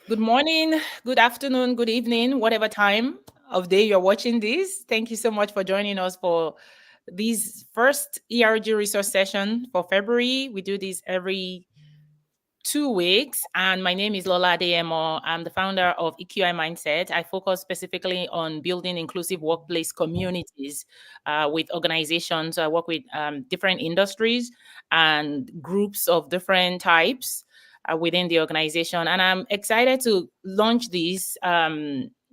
Good morning, good afternoon, good evening, whatever time of day you're watching this. Thank you so much for joining us for this first ERG resource session for February. We do this every 2 weeks, and my name is Lola Adeyemo. I'm the founder of EQI Mindset. I focus specifically on building inclusive workplace communities with organizations. I work with different industries and groups of different types within the organization, and I'm excited to launch this.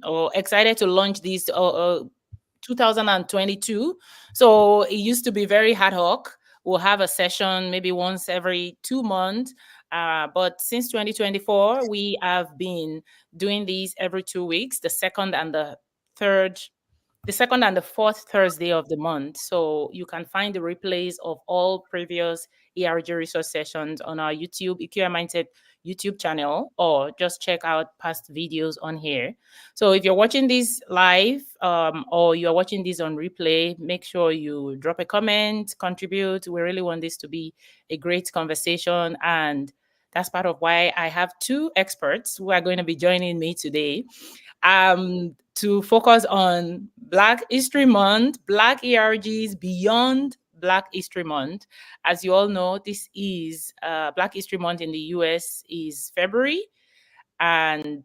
Or excited to launch this 2022. So it used to be very ad hoc. We'll have a session maybe once every 2 months. But since 2024, we have been doing these every 2 weeks, third, the second and the fourth Thursday of the month. So you can find the replays of all previous ERG resource sessions on our YouTube, EQI Mindset YouTube channel, or just check out past videos on here. So if you're watching this live or you're watching this on replay, make sure you drop a comment, contribute. We really want this to be a great conversation. And that's part of why I have two experts who are going to be joining me today to focus on Black History Month, Black ERGs beyond Black History Month. As you all know, this is Black History Month in the US is February, and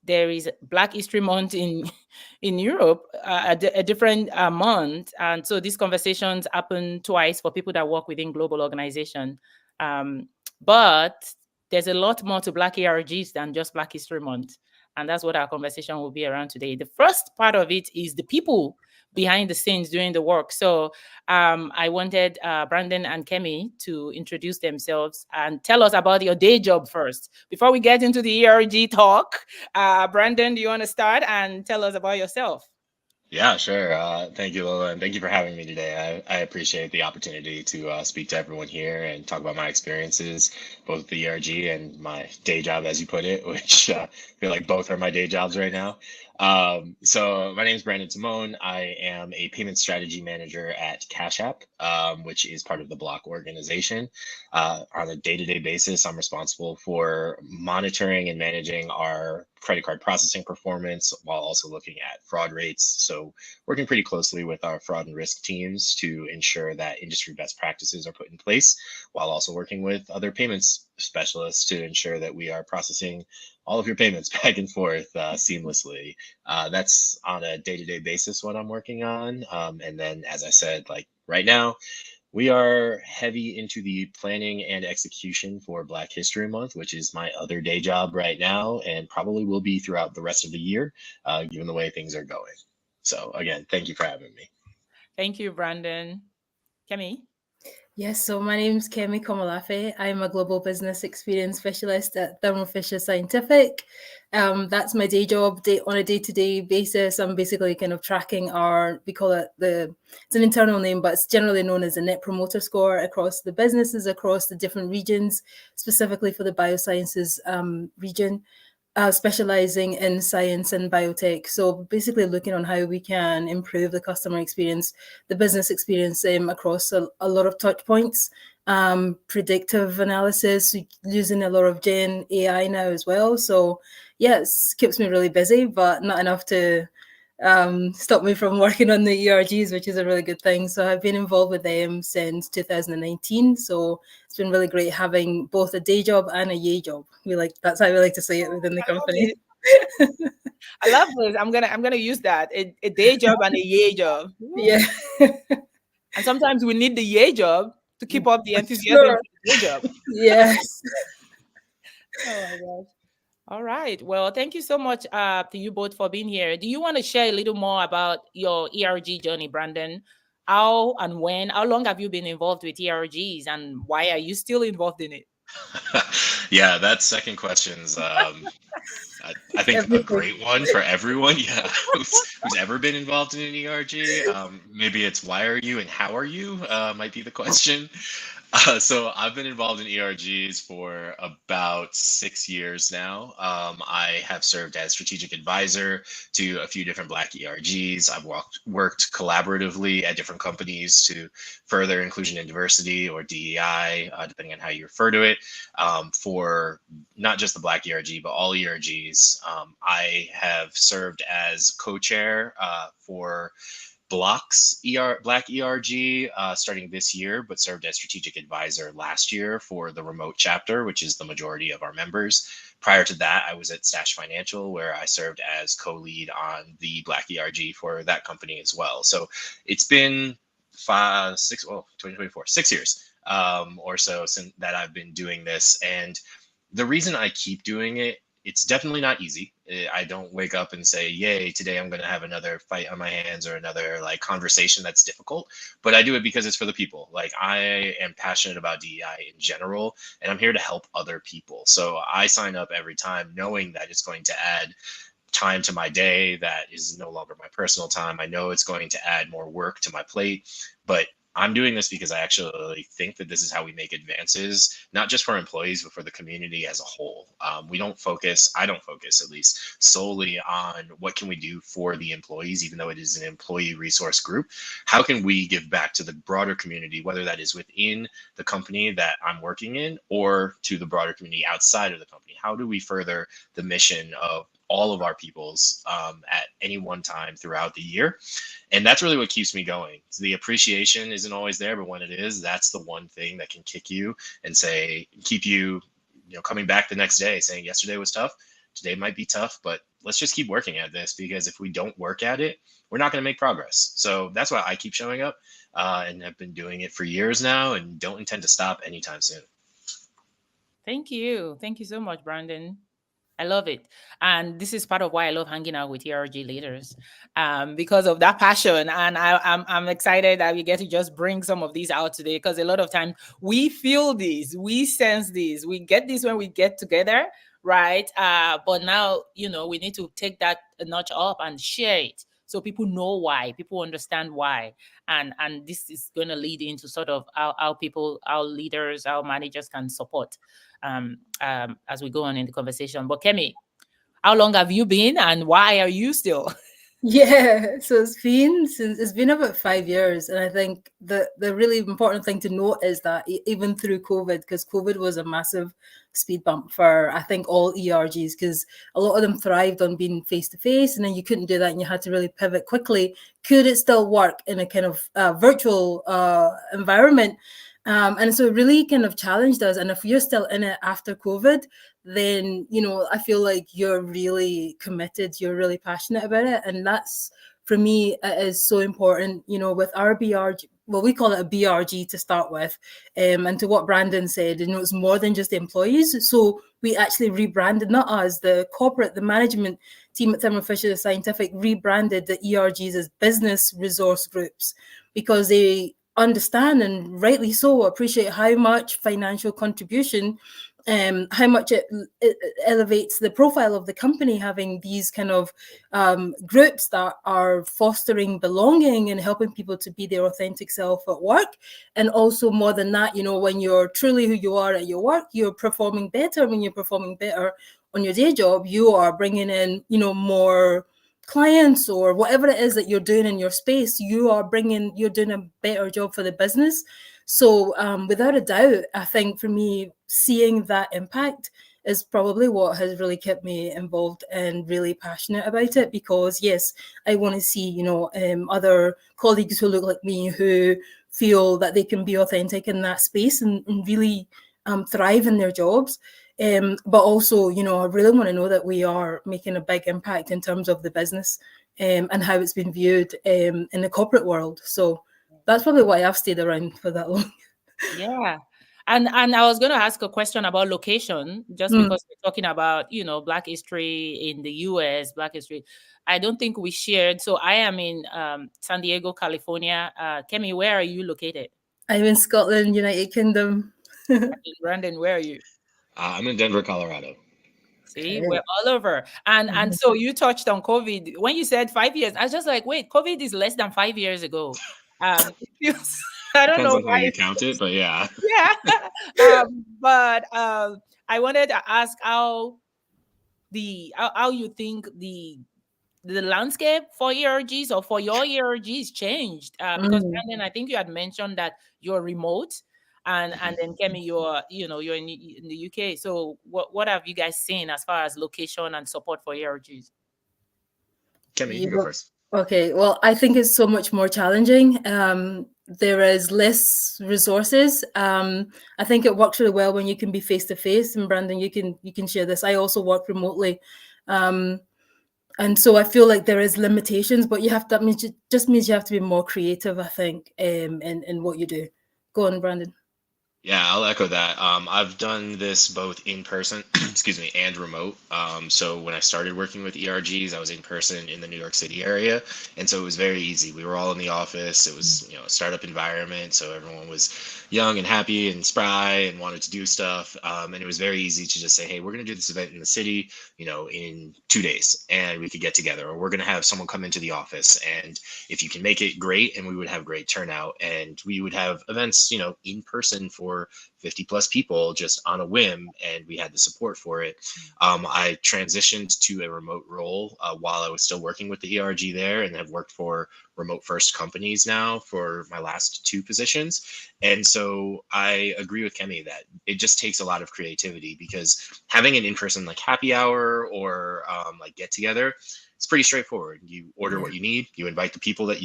there is Black History Month in in Europe, a different month. And so these conversations happen twice for people that work within global organization. But there's a lot more to Black ERGs than just Black History Month. And that's what our conversation will be around today. The first part of it is the people behind the scenes doing the work. So I wanted Brandon and Kemi to introduce themselves and tell us about your day job first. Before we get into the ERG talk, Brandon, do you want to start and tell us about yourself? Yeah, sure. Thank you, Lola, and thank you for having me today. I appreciate the opportunity to speak to everyone here and talk about my experiences, both with the ERG and my day job, as you put it, which I feel like both are my day jobs right now. So my name is Brandon Timone. I am a payment strategy manager at Cash App, which is part of the Block organization. On a day-to-day basis, I'm responsible for monitoring and managing our credit card processing performance while also looking at fraud rates. So working pretty closely with our fraud and risk teams to ensure that industry best practices are put in place, while also working with other payments specialists to ensure that we are processing all of your payments back and forth seamlessly. That's on a day-to-day basis what I'm working on. And then, as I said, like right now, we are heavy into the planning and execution for Black History Month, which is my other day job right now, and probably will be throughout the rest of the year, given the way things are going. So again, thank you for having me. Thank you, Brandon. Kemi? Yes, so my name's Kemi Komolafe. I'm a global business experience specialist at Thermo Fisher Scientific. That's my day job. On a day-to-day basis, I'm basically kind of tracking we call it it's an internal name, but it's generally known as the Net Promoter Score across the businesses, across the different regions, specifically for the biosciences region. Specializing in science and biotech. So basically looking on how we can improve the customer experience, the business experience across a lot of touch points, predictive analysis, using a lot of Gen AI now as well. So yes, keeps me really busy, but not enough to stop me from working on the ERGs, which is a really good thing. So I've been involved with them since 2019. So it's been really great having both a day job and a yay job. That's how we like to say it within the company. I love this. I'm gonna use that. A day job and a yay job. Yeah. And sometimes we need the yay job to keep up the enthusiasm Sure. for the day job. Yes. Oh my gosh. All right. Well, thank you so much to you both for being here. Do you want to share a little more about your ERG journey, Brandon? How and when? How long have you been involved with ERGs, and why are you still involved in it? Yeah, that second question's I think a Everything. great one for everyone. Yeah, who's ever been involved in an ERG. Maybe it's why are you and how are you might be the question. So I've been involved in ERGs for about 6 years now. I have served as strategic advisor to a few different Black ERGs. I've worked collaboratively at different companies to further inclusion and diversity, or DEI, depending on how you refer to it, for not just the Black ERG, but all ERGs. I have served as co-chair for Black ERG starting this year, but served as strategic advisor last year for the remote chapter, which is the majority of our members. Prior to that, I was at Stash Financial, where I served as co-lead on the Black ERG for that company as well. So it's been 2024, 6 years or so since that I've been doing this. And the reason I keep doing it, it's definitely not easy. I don't wake up and say, yay, today I'm going to have another fight on my hands or another like conversation that's difficult. But I do it because it's for the people. Like, I am passionate about DEI in general, and I'm here to help other people. So I sign up every time knowing that it's going to add time to my day that is no longer my personal time. I know it's going to add more work to my plate, but I'm doing this because I actually think that this is how we make advances, not just for employees, but for the community as a whole. I don't focus at least, solely on what can we do for the employees, even though it is an employee resource group. How can we give back to the broader community, whether that is within the company that I'm working in or to the broader community outside of the company? How do we further the mission of all of our peoples at any one time throughout the year? And that's really what keeps me going. So the appreciation isn't always there, but when it is, that's the one thing that can kick you and keep you, coming back the next day saying yesterday was tough. Today might be tough, but let's just keep working at this, because if we don't work at it, we're not going to make progress. So that's why I keep showing up and have been doing it for years now and don't intend to stop anytime soon. Thank you. Thank you so much, Brandon. I love it. And this is part of why I love hanging out with ERG leaders, because of that passion. And I'm excited that we get to just bring some of these out today, because a lot of time we feel these, we sense these, we get this when we get together, right? But now, we need to take that a notch up and share it, so people know why, people understand why. And this is going to lead into sort of how people, our leaders, our managers can support as we go on in the conversation. But Kemi, how long have you been, and why are you still? Yeah, so it's been about 5 years, and I think the really important thing to note is that even through COVID, because COVID was a massive speed bump for, I think, all ERGs, because a lot of them thrived on being face to face, and then you couldn't do that, and you had to really pivot quickly. Could it still work in a kind of virtual environment? And so it really kind of challenged us. And if you're still in it after COVID, then, I feel like you're really committed, you're really passionate about it. And that's, for me, it is so important, with our BRG. Well, we call it a BRG to start with. And to what Brandon said, it's more than just the employees. So we actually rebranded, not us, the management team at Thermo Fisher Scientific rebranded the ERGs as business resource groups, because they understand, and rightly so, appreciate how much financial contribution, how much it elevates the profile of the company, having these kind of groups that are fostering belonging and helping people to be their authentic self at work. And also, more than that, when you're truly who you are at your work, you're performing better. When you're performing better on your day job, you are bringing in, more clients, or whatever it is that you're doing in your space, you're doing a better job for the business. So without a doubt, I think for me, seeing that impact is probably what has really kept me involved and really passionate about it, because yes, I want to see, other colleagues who look like me, who feel that they can be authentic in that space and really thrive in their jobs. But also, I really want to know that we are making a big impact in terms of the business and how it's been viewed in the corporate world. So that's probably why I've stayed around for that long. Yeah. And I was going to ask a question about location, just because we're talking about, Black history in the US, Black history. I don't think we shared. So I am in San Diego, California. Kemi, where are you located? I'm in Scotland, United Kingdom. Brandon, where are you? I'm in Denver, Colorado. See, okay. We're all over. And so you touched on COVID. When you said 5 years, I was just like, wait, COVID is less than 5 years ago. It feels I don't Depends know on how why you it's count it, but yeah. yeah. But I wanted to ask how you think the landscape for ERGs or for your ERGs changed because Mm. Brandon, I think you had mentioned that you're remote, and Mhm. then Kemi, you're in the UK. So what have you guys seen as far as location and support for ERGs? Kemi, you can go Yeah. first. Okay, well, I think it's so much more challenging. There is less resources. I think it works really well when you can be face to face. And Brandon, you can share this. I also work remotely, um, and so I feel like there is limitations. But you have to, that means it just means you have to be more creative. I think, in what you do. Go on, Brandon. Yeah, I'll echo that. I've done this both in person, excuse me, and remote. So when I started working with ERGs, I was in person in the New York City area, and so it was very easy. We were all in the office. It was, a startup environment, so everyone was young and happy and spry and wanted to do stuff. And it was very easy to just say, "Hey, we're going to do this event in the city, in 2 days, and we could get together, or we're going to have someone come into the office, and if you can make it, great, and we would have great turnout, and we would have events, in person for 50 plus people just on a whim, and we had the support for it. I transitioned to a remote role while I was still working with the ERG there, and have worked for remote first companies now for my last two positions. And so I agree with Kemi that it just takes a lot of creativity, because having an in-person like happy hour or like get together, it's pretty straightforward. You order what you need, you invite the people that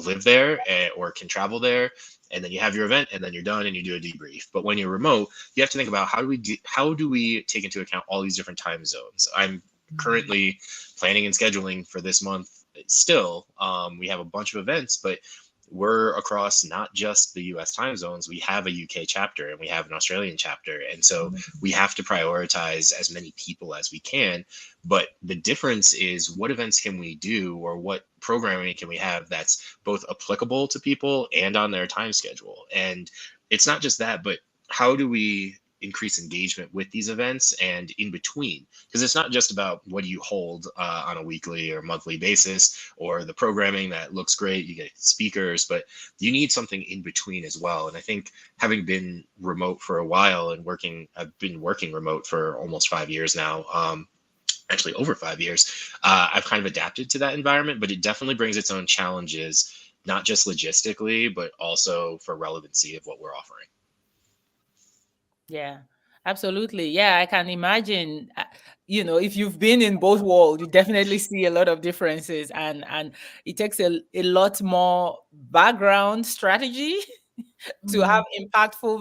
live there or can travel there, and then you have your event, and then you're done, and you do a debrief. But when you're remote, you have to think about how do we take into account all these different time zones. I'm currently planning and scheduling for this month. Still, we have a bunch of events, but we're across not just the US time zones. We have a UK chapter and we have an Australian chapter. And so we have to prioritize as many people as we can. But the difference is, what events can we do, or what programming can we have that's both applicable to people and on their time schedule? And it's not just that, but how do we increase engagement with these events and in between? Because it's not just about what do you hold on a weekly or monthly basis, or the programming that looks great, you get speakers, but you need something in between as well. And I think, having been remote for a while and I've been working remote for almost 5 years now, actually over 5 years, I've kind of adapted to that environment, but it definitely brings its own challenges, not just logistically, but also for relevancy of what we're offering. Yeah, absolutely. Yeah, I can imagine. If you've been in both worlds, you definitely see a lot of differences, and it takes a lot more background strategy to have impactful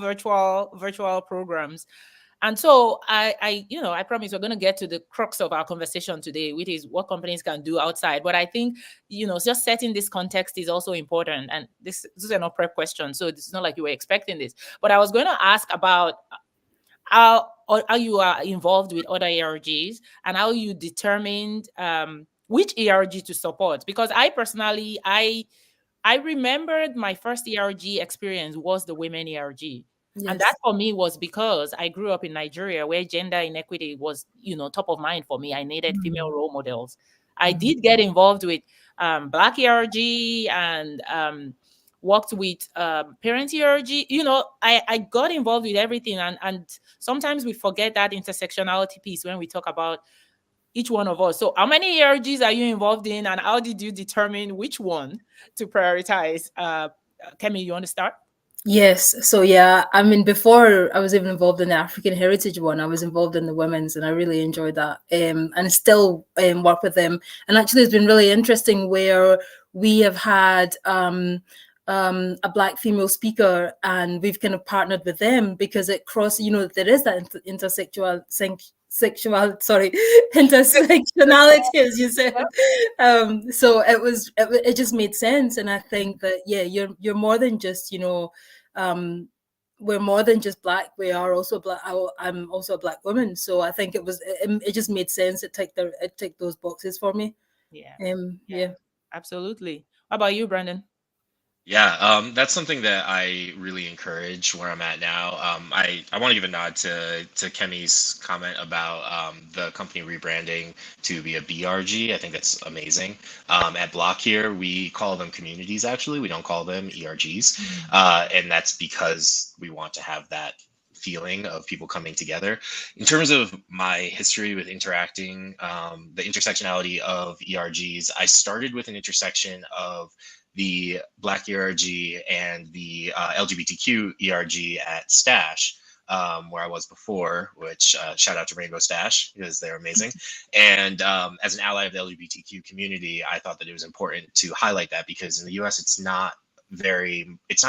virtual programs. And so I promise we're going to get to the crux of our conversation today, which is what companies can do outside. But I think, just setting this context is also important. And this is an prep question, so it's not like you were expecting this. But I was going to ask about how you are involved with other ERGs and how you determined which ERG to support. Because I personally, I remembered my first ERG experience was the women ERG. And that Yes. for me was because I grew up in Nigeria, where gender inequity was, top of mind for me. I needed female role models. I did get involved with Black ERG and worked with parent ERG. I got involved with everything. And sometimes we forget that intersectionality piece when we talk about each one of us. So how many ERGs are you involved in, and how did you determine which one to prioritize? Kemi, you want to start? Yes. So yeah, I mean, before I was even involved in the African Heritage one, I was involved in the women's, and I really enjoyed that. And still work with them. And actually, it's been really interesting where we have had a Black female speaker, and we've kind of partnered with them because it cross. There is that intersectionality, as you said. So it just made sense, and I think that you're more than just we're more than just Black. We are also Black. I'm also a Black woman, so I think it just made sense. It ticked those boxes for me. Yeah. Yeah. Absolutely. How about you, Brandon? Yeah, that's something that I really encourage where I'm at now. I want to give a nod to Kemi's comment about the company rebranding to be a BRG. I think that's amazing. At Block here, we call them communities. Actually, we don't call them ERGs, and that's because we want to have that feeling of people coming together. In terms of my history with interacting, the intersectionality of ERGs, I started with an intersection of the Black ERG and the LGBTQ ERG at Stash, where I was before, which shout out to Rainbow Stash because they're amazing. And as an ally of the LGBTQ community, I thought that it was important to highlight that because in the US, it's not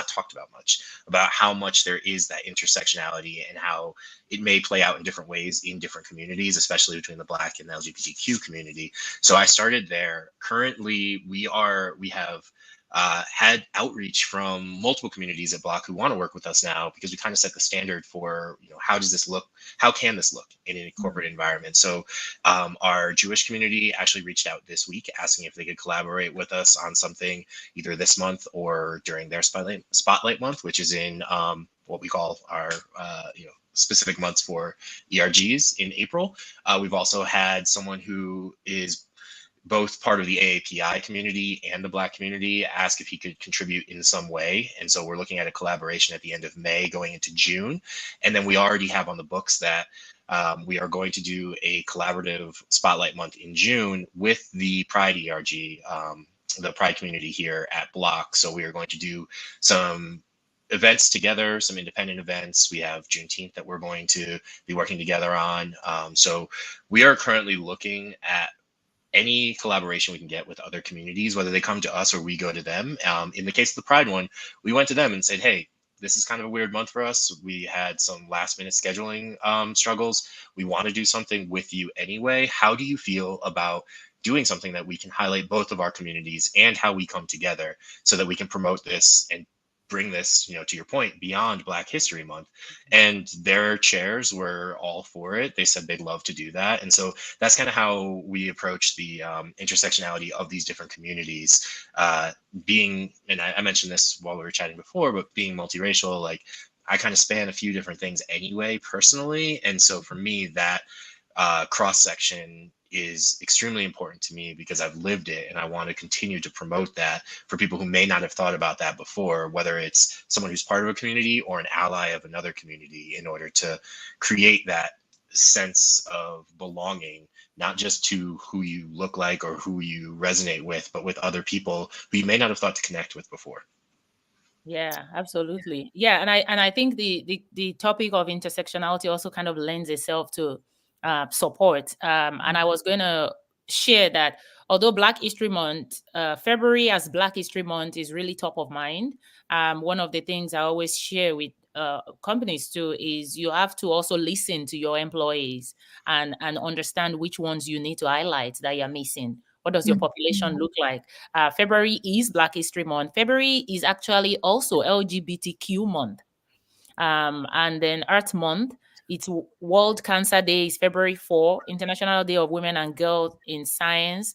talked about much about how much there is that intersectionality and how it may play out in different ways in different communities, especially between the Black and the LGBTQ community. So I started there. Currently, we have had outreach from multiple communities at Block who want to work with us now because we kind of set the standard for, how does this look? How can this look in a corporate environment? So our Jewish community actually reached out this week asking if they could collaborate with us on something either this month or during their spotlight month, which is in what we call our, specific months for ERGs in April. We've also had someone who is both part of the AAPI community and the Black community ask if he could contribute in some way. And so we're looking at a collaboration at the end of May going into June. And then we already have on the books that we are going to do a collaborative spotlight month in June with the Pride ERG, the Pride community here at Block. So we are going to do some events together, some independent events. We have Juneteenth that we're going to be working together on. So we are currently looking at any collaboration we can get with other communities, whether they come to us or we go to them. In the case of the Pride one, we went to them and said, hey, this is kind of a weird month for us. We had some last minute scheduling struggles. We want to do something with you anyway. How do you feel about doing something that we can highlight both of our communities and how we come together so that we can promote this and bring this, to your point, beyond Black History Month? And their chairs were all for it. They said they'd love to do that. And so that's kind of how we approach the intersectionality of these different communities. Being, and I mentioned this while we were chatting before, but being multiracial, like I kind of span a few different things anyway, personally. And so for me, that cross section is extremely important to me because I've lived it and I want to continue to promote that for people who may not have thought about that before, whether it's someone who's part of a community or an ally of another community, in order to create that sense of belonging, not just to who you look like or who you resonate with, but with other people who you may not have thought to connect with before. Yeah, absolutely. Yeah, and I think the topic of intersectionality also kind of lends itself to support. And I was going to share that although Black History Month, February as Black History Month is really top of mind. One of the things I always share with companies too is you have to also listen to your employees and understand which ones you need to highlight that you're missing. What does your population look like? February is Black History Month. February is actually also LGBTQ month. And then Earth Month, it's World Cancer Day is February 4. International Day of Women and Girls in Science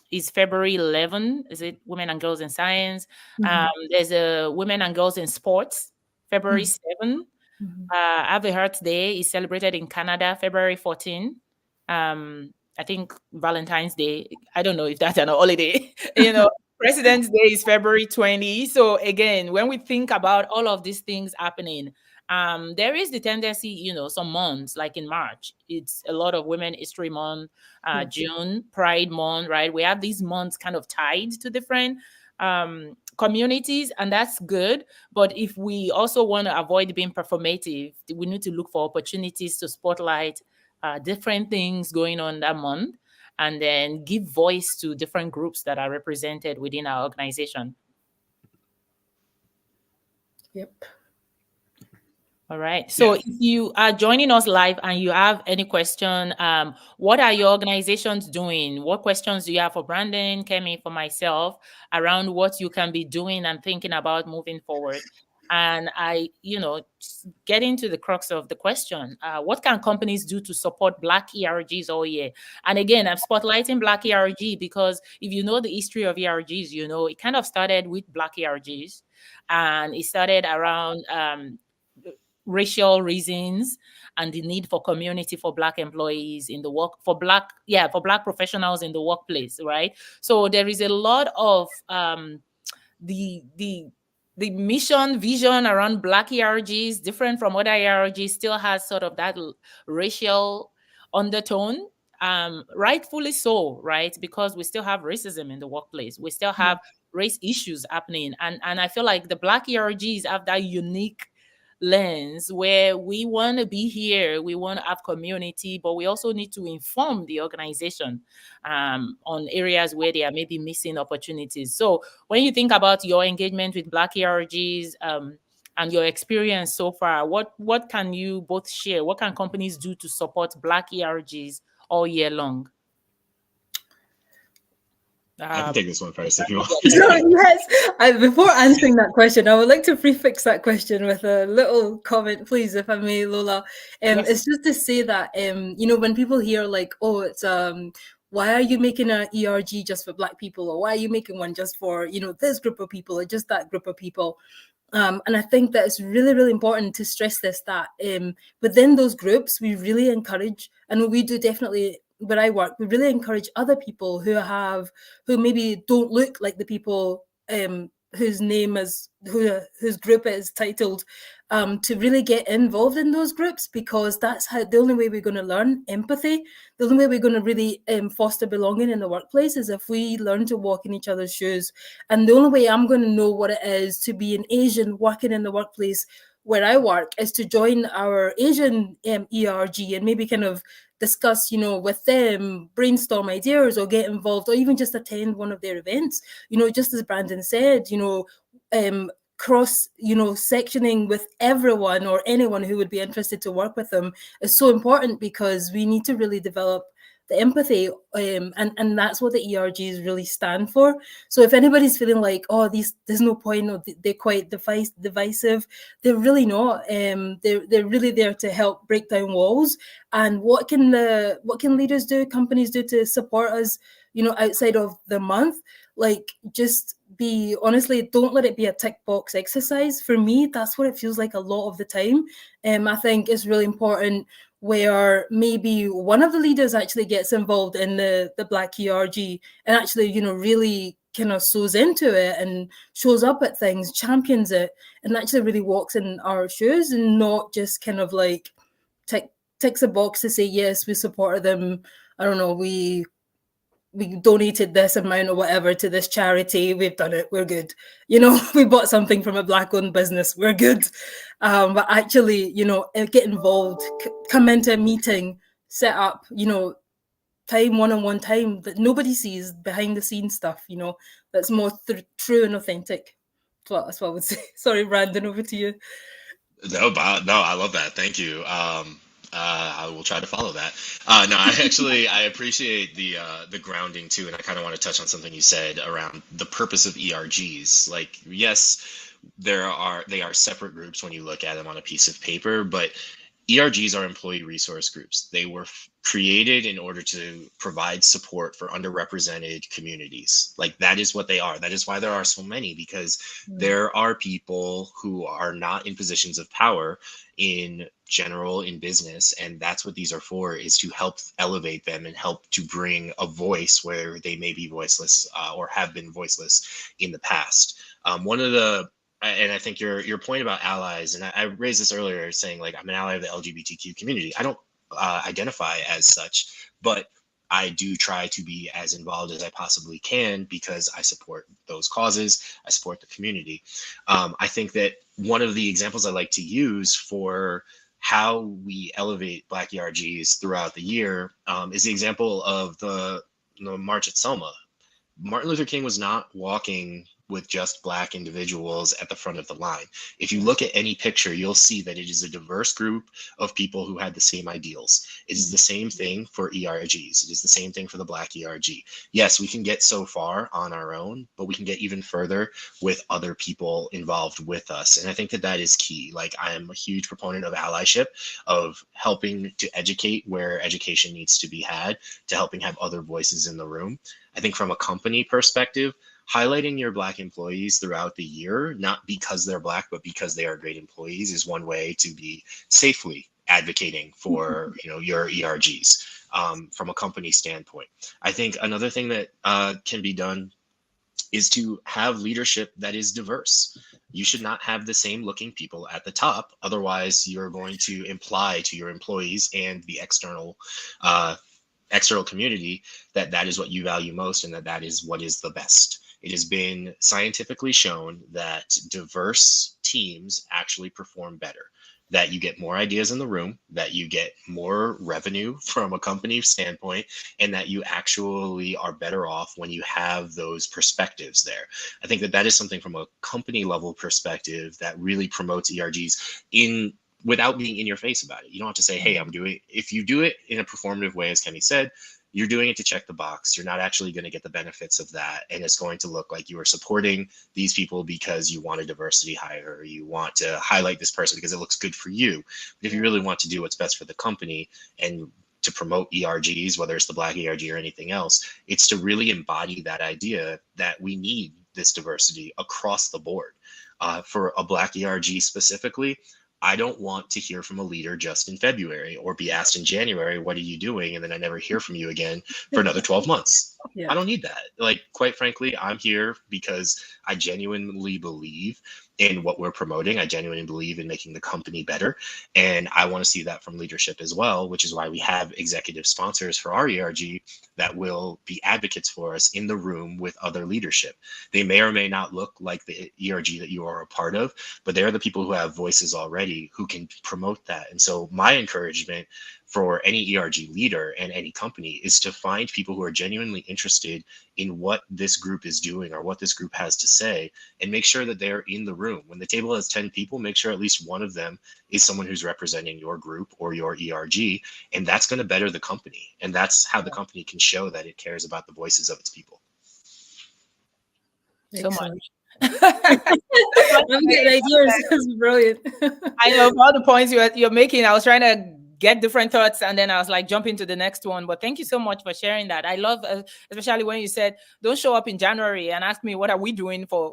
is February 11. Is it Women and Girls in Science? There's a Women and Girls in Sports, February 7. Have a Earth Day is celebrated in Canada, February 14. I think Valentine's Day, I don't know if that's an holiday, President's Day is February 20. So again, when we think about all of these things happening, there is the tendency, some months like in March, it's a lot of Women History Month, June, Pride Month, right? We have these months kind of tied to different communities, and that's good. But if we also want to avoid being performative, we need to look for opportunities to spotlight different things going on that month, and then give voice to different groups that are represented within our organization. Yep. All right. So if you are joining us live and you have any question, what are your organizations doing? What questions do you have for Brandon, Kemi, for myself around what you can be doing and thinking about moving forward? And I, get into the crux of the question, what can companies do to support Black ERGs all year? And again, I'm spotlighting Black ERG because if you know the history of ERGs, it kind of started with Black ERGs, and it started around racial reasons and the need for community for Black employees in the work, for Black professionals in the workplace, right? So there is a lot of the mission vision around Black ERGs, different from other ERGs, still has sort of that racial undertone. Rightfully so, right? Because we still have racism in the workplace. We still have race issues happening. And I feel like the Black ERGs have that unique lens where we want to be here, we want to have community, but we also need to inform the organization on areas where they are maybe missing opportunities. So when you think about your engagement with Black ERGs and your experience so far, what can you both share? What can companies do to support Black ERGs all year long? I can take this one first if you want. Yes, before answering that question, I would like to prefix that question with a little comment, please, if I may, Lola. Yes. It's just to say that, when people hear like, oh, it's why are you making an ERG just for Black people, or why are you making one just for this group of people or just that group of people? And I think that it's really, really important to stress this, that within those groups, we really encourage, and we do definitely where I work, we really encourage other people who maybe don't look like the people whose group is titled, to really get involved in those groups, because that's the only way we're going to learn empathy. The only way we're going to really foster belonging in the workplace is if we learn to walk in each other's shoes. And the only way I'm going to know what it is to be an Asian working in the workplace where I work is to join our Asian ERG and maybe kind of discuss, with them, brainstorm ideas or get involved or even just attend one of their events. Just as Brandon said, cross, sectioning with everyone or anyone who would be interested to work with them is so important, because we need to really develop the empathy, and that's what the ERGs really stand for. So if anybody's feeling like, oh, there's no point, or they're quite divisive, they're really not. They're really there to help break down walls. And what can leaders do, companies do to support us, outside of the month? Like, just honestly, don't let it be a tick box exercise. For me, that's what it feels like a lot of the time. I think it's really important where maybe one of the leaders actually gets involved in the Black ERG and actually, really kind of sews into it and shows up at things, champions it, and actually really walks in our shoes, and not just kind of like ticks a box to say, yes, we supported them. I don't know, we donated this amount or whatever to this charity, we've done it, we're good. We bought something from a Black-owned business, we're good. But actually, get involved, come into a meeting, set up, time, one-on-one time that nobody sees, behind the scenes stuff, that's more true and authentic. That's what I would say. Sorry, Brandon, over to you. No, I love that. Thank you. I will try to follow that. I appreciate the grounding too, and I kind of want to touch on something you said around the purpose of ERGs. Like, yes, they are separate groups when you look at them on a piece of paper, but ERGs are employee resource groups. They were created in order to provide support for underrepresented communities. Like, that is what they are. That is why there are so many, because there are people who are not in positions of power in business, and that's what these are for, is to help elevate them and help to bring a voice where they may be voiceless or have been voiceless in the past. And I think your point about allies, and I raised this earlier, saying like, I'm an ally of the LGBTQ community. I don't identify as such, but I do try to be as involved as I possibly can, because I support those causes. I support the community. I think that one of the examples I like to use for how we elevate Black ERGs throughout the year is the example of the March at Selma. Martin Luther King was not walking with just Black individuals at the front of the line. If you look at any picture, you'll see that it is a diverse group of people who had the same ideals. It is the same thing for ERGs. It is the same thing for the Black ERG. Yes, we can get so far on our own, but we can get even further with other people involved with us. And I think that that is key. Like, I am a huge proponent of allyship, of helping to educate where education needs to be had, to helping have other voices in the room. I think from a company perspective, highlighting your Black employees throughout the year, not because they're Black, but because they are great employees, is one way to be safely advocating for your ERGs from a company standpoint. I think another thing that can be done is to have leadership that is diverse. You should not have the same looking people at the top. Otherwise, you're going to imply to your employees and the external community that that is what you value most and that that is what is the best. It has been scientifically shown that diverse teams actually perform better, that you get more ideas in the room, that you get more revenue from a company standpoint, and that you actually are better off when you have those perspectives there. I think that that is something from a company level perspective that really promotes ERGs without being in your face about it. You don't have to say, hey, I'm doing it. If you do it in a performative way, as Kemi said, you're doing it to check the box. You're not actually going to get the benefits of that. And it's going to look like you are supporting these people because you want a diversity hire, or you want to highlight this person because it looks good for you. But if you really want to do what's best for the company and to promote ERGs, whether it's the Black ERG or anything else, it's to really embody that idea that we need this diversity across the board. For a Black ERG specifically, I don't want to hear from a leader just in February or be asked in January, what are you doing? And then I never hear from you again for another 12 months. I don't need that. Like, quite frankly, I'm here because I genuinely believe in what we're promoting. I genuinely believe in making the company better. And I want to see that from leadership as well, which is why we have executive sponsors for our ERG that will be advocates for us in the room with other leadership. They may or may not look like the ERG that you are a part of, but they're the people who have voices already who can promote that. And so my encouragement for any ERG leader and any company is to find people who are genuinely interested in what this group is doing or what this group has to say, and make sure that they're in the room. When the table has 10 people, make sure at least one of them is someone who's representing your group or your ERG, and that's going to better the company. And that's how the company can show that it cares about the voices of its people. So much. I'm getting ideas. This is brilliant. I know all the points you're making. I was trying to get different thoughts, and then I was like, jump into the next one. But thank you so much for sharing that. I love, especially when you said, don't show up in January and ask me what are we doing for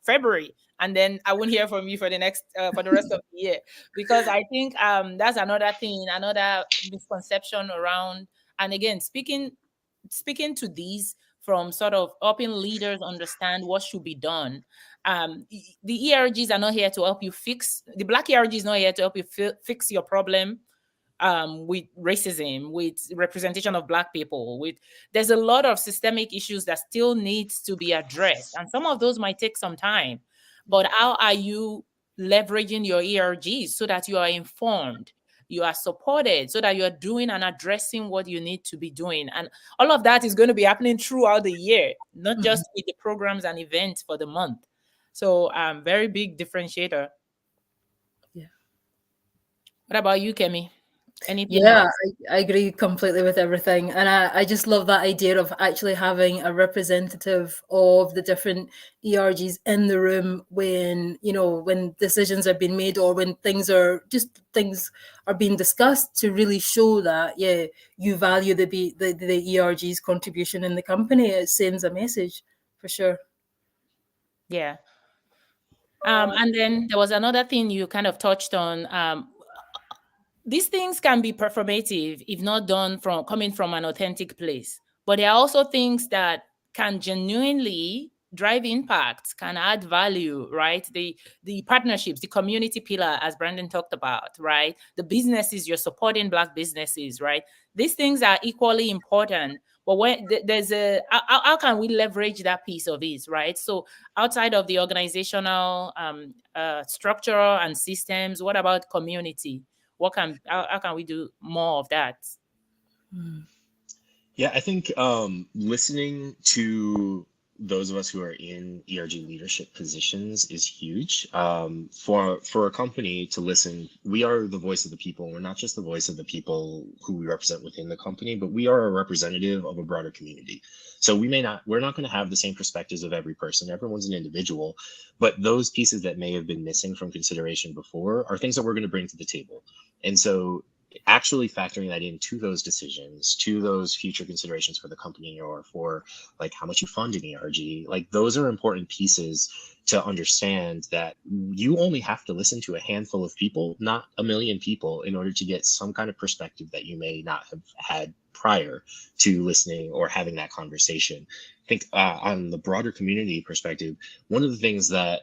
February, and then I won't hear from you for the next for the rest of the year. Because I think that's another thing, another misconception around. And again, speaking to these from sort of helping leaders understand what should be done. The ERGs are not here to help you fix, the Black ERG is not here to help you fix your problem with racism, with representation of Black people. There's a lot of systemic issues that still needs to be addressed. And some of those might take some time. But how are you leveraging your ERGs so that you are informed, you are supported, so that you are doing and addressing what you need to be doing? And all of that is going to be happening throughout the year, not just with the programs and events for the month. So very big differentiator. Yeah. What about you, Kemi? Anything Yeah, else? I agree completely with everything. And I just love that idea of actually having a representative of the different ERGs in the room when, when decisions are being made, or when things are being discussed, to really show that, you value the ERG's contribution in the company. It sends a message for sure. Yeah. And then there was another thing you kind of touched on. These things can be performative if not done coming from an authentic place. But there are also things that can genuinely drive impact, can add value, right? The partnerships, the community pillar, as Brandon talked about, right? The businesses, you're supporting Black businesses, right? These things are equally important. But when how can we leverage that piece of it, right? So outside of the organizational structure and systems, what about community? How can we do more of that? Yeah, I think listening to those of us who are in ERG leadership positions is huge. For a company to listen, we are the voice of the people. We're not just the voice of the people who we represent within the company, but we are a representative of a broader community. So we're not going to have the same perspectives of every person. Everyone's an individual, but those pieces that may have been missing from consideration before are things that we're going to bring to the table. And so actually factoring that into those decisions, to those future considerations for the company, or for like how much you fund an ERG, like those are important pieces to understand, that you only have to listen to a handful of people, not a million people, in order to get some kind of perspective that you may not have had prior to listening or having that conversation. I think on the broader community perspective, one of the things that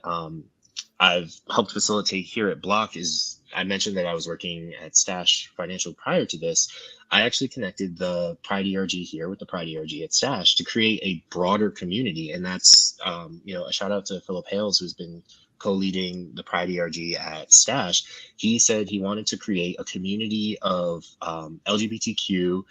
I've helped facilitate here at Block is, I mentioned that I was working at Stash Financial prior to this. I actually connected the Pride ERG here with the Pride ERG at Stash to create a broader community. And that's, a shout out to Philip Hales, who's been co-leading the Pride ERG at Stash. He said he wanted to create a community of LGBTQ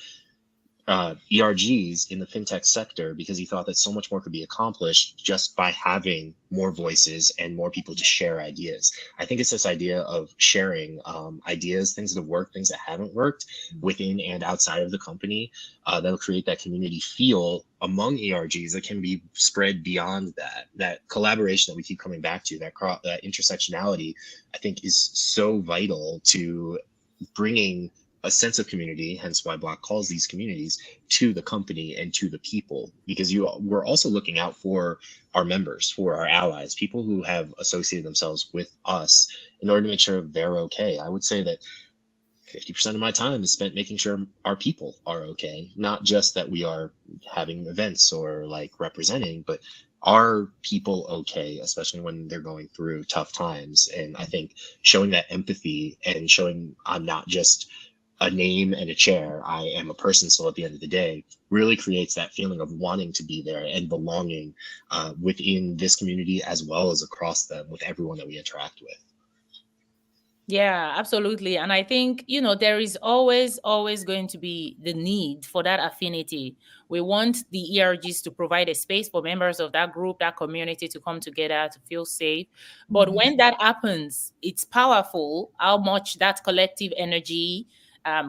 ERGs in the fintech sector, because he thought that so much more could be accomplished just by having more voices and more people to share ideas. I think it's this idea of sharing ideas, things that have worked, things that haven't worked within and outside of the company, that'll create that community feel among ERGs that can be spread beyond that collaboration that we keep coming back to, that intersectionality, I think is so vital to bringing a sense of community, hence why Block calls these communities, to the company and to the people, because we're also looking out for our members, for our allies, people who have associated themselves with us, in order to make sure they're okay. I would say that 50% of my time is spent making sure our people are okay, not just that we are having events or like representing, but are people okay, especially when they're going through tough times. And I think showing that empathy and showing I'm not just a name and a chair, I am a person still at the end of the day, really creates that feeling of wanting to be there and belonging within this community, as well as across them with everyone that we interact with. Yeah, absolutely. And I think, there is always going to be the need for that affinity. We want the ERGs to provide a space for members of that group, that community to come together, to feel safe. But when that happens, it's powerful how much that collective energy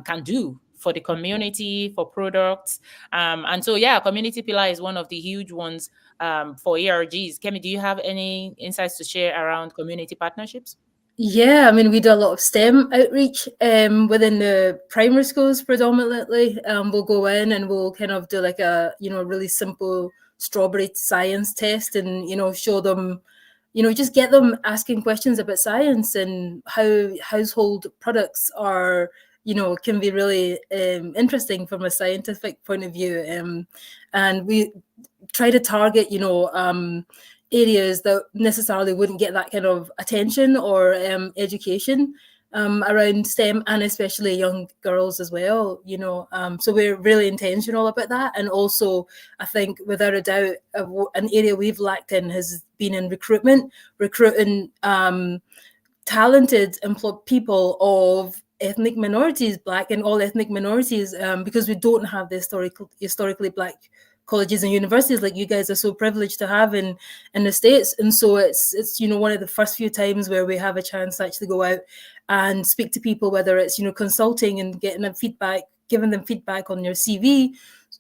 can do for the community, for products. And so, yeah, community pillar is one of the huge ones for ERGs. Kemi, do you have any insights to share around community partnerships? Yeah, I mean, we do a lot of STEM outreach within the primary schools predominantly. We'll go in and we'll kind of do like a, really simple strawberry science test and, show them, just get them asking questions about science and how household products are, can be really interesting from a scientific point of view. And we try to target, areas that necessarily wouldn't get that kind of attention or education around STEM, and especially young girls as well, so we're really intentional about that. And also, I think without a doubt, an area we've lacked in has been in recruiting talented people of ethnic minorities, Black and all ethnic minorities, because we don't have the historically Black colleges and universities like you guys are so privileged to have in the States. And so it's one of the first few times where we have a chance to actually go out and speak to people, whether it's consulting and getting them feedback, giving them feedback on their CV,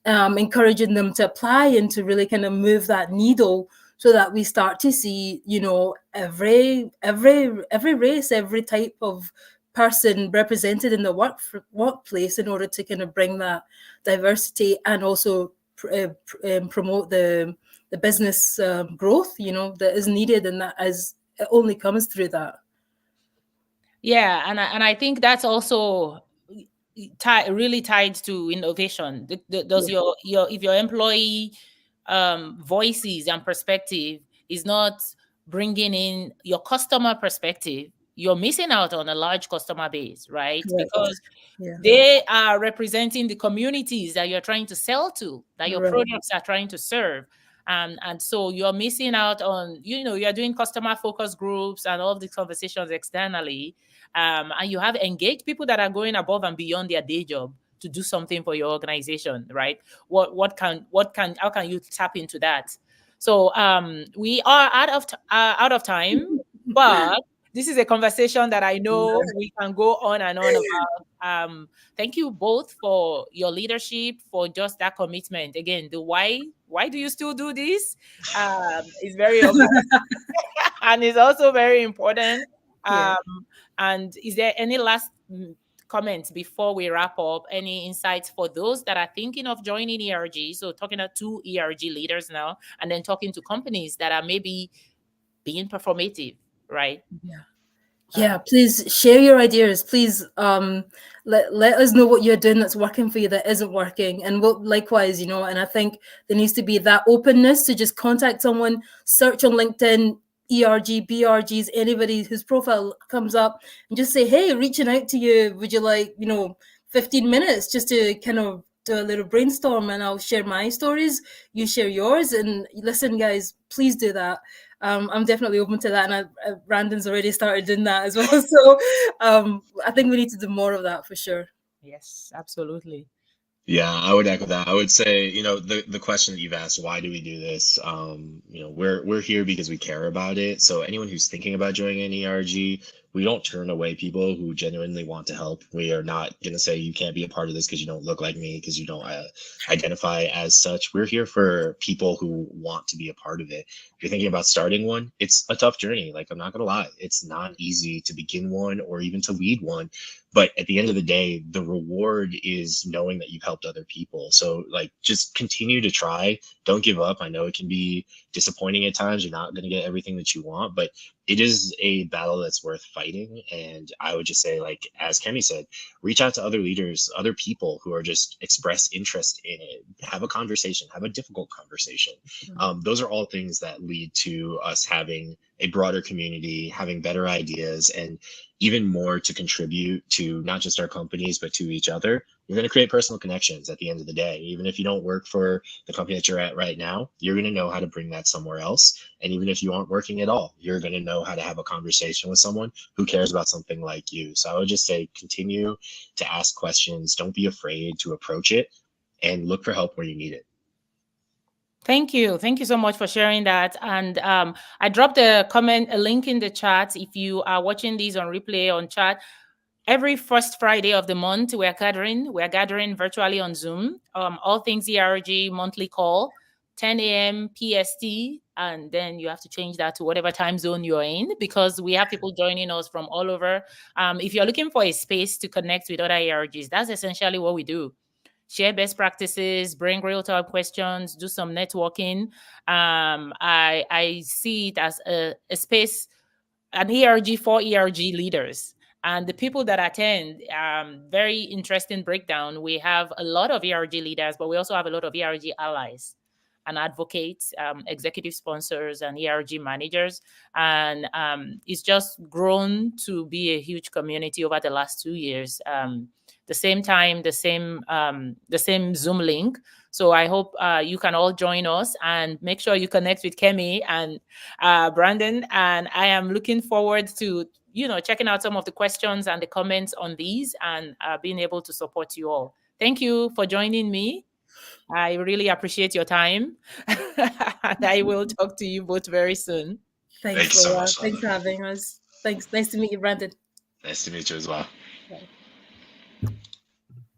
encouraging them to apply and to really kind of move that needle, so that we start to see every race, every type of person represented in the workplace, in order to kind of bring that diversity and also promote the business growth that is needed, and that as it only comes through that. Yeah, and I think that's also really tied to innovation. Does your if your employee voices and perspective is not bringing in your customer perspective, you're missing out on a large customer base, right? Correct. Because Yeah. they are representing the communities that you're trying to sell to, that your Right. products are trying to serve. And so you're missing out on, you're doing customer focus groups and all of these conversations externally. And you have engaged people that are going above and beyond their day job to do something for your organization, right? How can you tap into that? So we are out of time, but this is a conversation that I know we can go on and on about. Thank you both for your leadership, for just that commitment. Again, the why do you still do this? Is very obvious and it's also very important. Yeah. And is there any last comments before we wrap up? Any insights for those that are thinking of joining ERG? So talking to ERG leaders now, and then talking to companies that are maybe being performative, right? Yeah, please share your ideas. Please let us know what you're doing that's working for you that isn't working. And what likewise, and I think there needs to be that openness to just contact someone, search on LinkedIn, ERG, BRGs, anybody whose profile comes up, and just say, hey, reaching out to you, would you like, 15 minutes just to kind of do a little brainstorm, and I'll share my stories, you share yours. And listen, guys, please do that. I'm definitely open to that, and Brandon's already started doing that as well. So I think we need to do more of that for sure. Yes, absolutely. Yeah, I would echo that. I would say, the question that you've asked, why do we do this? We're here because we care about it. So anyone who's thinking about joining an ERG, we don't turn away people who genuinely want to help. We are not going to say you can't be a part of this because you don't look like me, because you don't identify as such. We're here for people who want to be a part of it. If you're thinking about starting one, it's a tough journey. Like, I'm not going to lie. It's not easy to begin one or even to lead one. But at the end of the day, the reward is knowing that you've helped other people. So like, just continue to try. Don't give up. I know it can be disappointing at times. You're not going to get everything that you want, but it is a battle that's worth fighting. And I would just say, like, as Kemi said, reach out to other leaders, other people who are just express interest in it. Have a conversation, have a difficult conversation. Those are all things that lead to us having a broader community, having better ideas, and even more to contribute to not just our companies, but to each other. You're going to create personal connections at the end of the day. Even if you don't work for the company that you're at right now, you're going to know how to bring that somewhere else. And even if you aren't working at all, you're going to know how to have a conversation with someone who cares about something like you. So I would just say, continue to ask questions. Don't be afraid to approach it, and look for help where you need it. Thank you. Thank you so much for sharing that. And I dropped a link in the chat. If you are watching these on replay on chat, every first Friday of the month, we're gathering virtually on Zoom. All Things ERG monthly call, 10 a.m. PST. And then you have to change that to whatever time zone you're in, because we have people joining us from all over. If you're looking for a space to connect with other ERGs, that's essentially what we do. Share best practices, bring real-time questions, do some networking. I see it as a space, an ERG for ERG leaders. And the people that attend, very interesting breakdown. We have a lot of ERG leaders, but we also have a lot of ERG allies and advocates, executive sponsors, and ERG managers. And it's just grown to be a huge community over the last 2 years. The same time, the same Zoom link. So I hope you can all join us, and make sure you connect with Kemi and Brandon. And I am looking forward to checking out some of the questions and the comments on these, and being able to support you all. Thank you for joining me. I really appreciate your time. And I will talk to you both very soon. Thanks, Thank you so much. Thanks for having us. Thanks. Nice to meet you, Brandon. Nice to meet you as well. Bye.